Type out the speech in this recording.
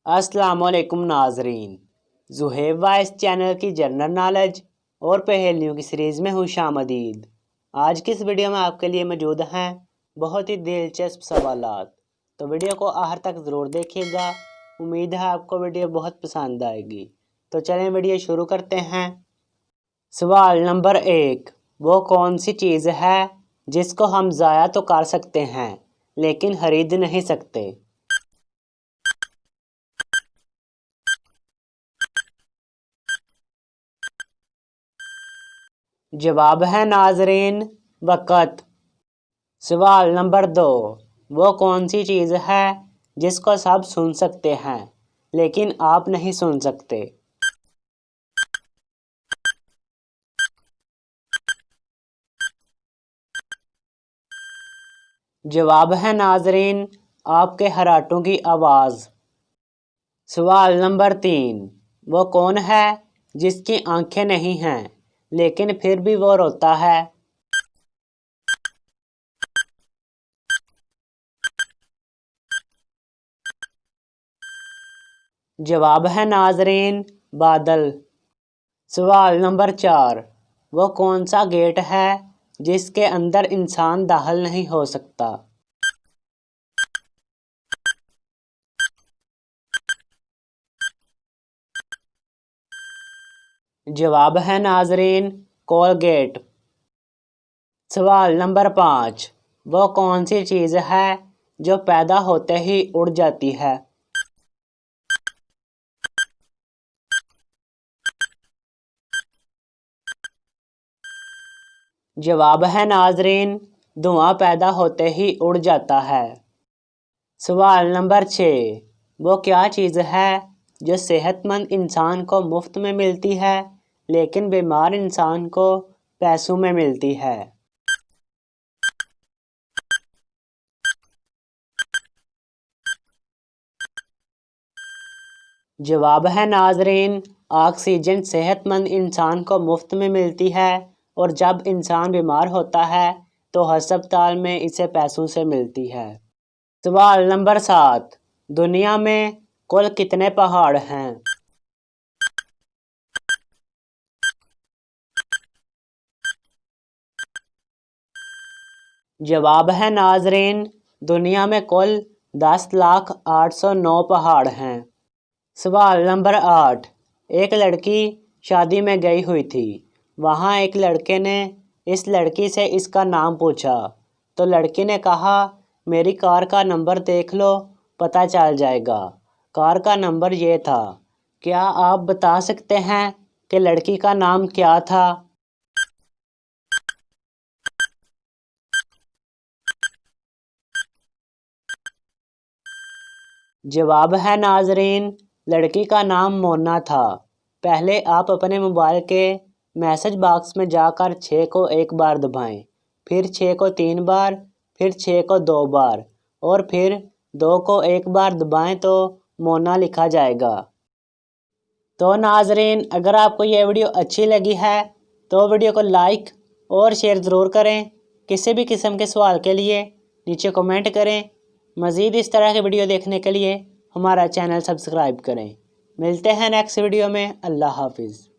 अस्सलामुअलैकुम नाजरीन, Zuhaib vice channel की जनरल नॉलेज और पहेलियों की सीरीज़ में खुशामदीद। आज की इस वीडियो में आपके लिए मौजूद हैं बहुत ही दिलचस्प सवालात, तो वीडियो को आखिर तक ज़रूर देखिएगा। उम्मीद है आपको वीडियो बहुत पसंद आएगी। तो चलें वीडियो शुरू करते हैं। सवाल नंबर 1, वो कौन सी चीज़ है जिसको हम ज़ाया तो कर सकते हैं लेकिन खरीद नहीं सकते? जवाब है नाजरीन, वक़्त। सवाल नंबर 2, वो कौन सी चीज़ है जिसको सब सुन सकते हैं लेकिन आप नहीं सुन सकते? जवाब है नाजरीन, आपके खर्राटों की आवाज़। सवाल नंबर 3, वो कौन है जिसकी आंखें नहीं हैं लेकिन फिर भी वो रोता है? जवाब है नाजरीन, बादल। सवाल नंबर 4, वो कौन सा गेट है जिसके अंदर इंसान दाखिल नहीं हो सकता? जवाब है नाजरीन, कोलगेट। सवाल नंबर 5, वो कौन सी चीज़ है जो पैदा होते ही उड़ जाती है? जवाब है नाजरीन, धुआं पैदा होते ही उड़ जाता है। सवाल नंबर 6, वो क्या चीज़ है जो सेहतमंद इंसान को मुफ्त में मिलती है लेकिन बीमार इंसान को पैसों में मिलती है? जवाब है नाजरीन, ऑक्सीजन सेहतमंद इंसान को मुफ्त में मिलती है और जब इंसान बीमार होता है तो अस्पताल में इसे पैसों से मिलती है। सवाल नंबर 7, दुनिया में कुल कितने पहाड़ हैं? जवाब है नाजरीन, दुनिया में कुल 10,0809 पहाड़ हैं। सवाल नंबर 8, एक लड़की शादी में गई हुई थी। वहाँ एक लड़के ने इस लड़की से इसका नाम पूछा तो लड़की ने कहा, मेरी कार का नंबर देख लो, पता चल जाएगा। कार का नंबर ये था। क्या आप बता सकते हैं कि लड़की का नाम क्या था? जवाब है नाजरीन, लड़की का नाम मोना था। पहले आप अपने मोबाइल के मैसेज बॉक्स में जाकर 6 को एक बार दबाएं, फिर 6 को 3 बार, फिर 6 को 2 बार और फिर 2 को एक बार दबाएं तो मोना लिखा जाएगा। तो नाजरीन, अगर आपको यह वीडियो अच्छी लगी है तो वीडियो को लाइक और शेयर ज़रूर करें। किसी भी किस्म के सवाल के लिए नीचे कमेंट करें। मज़ीद इस तरह के वीडियो देखने के लिए हमारा चैनल सब्सक्राइब करें। मिलते हैं नेक्स्ट वीडियो में। अल्लाह हाफिज़।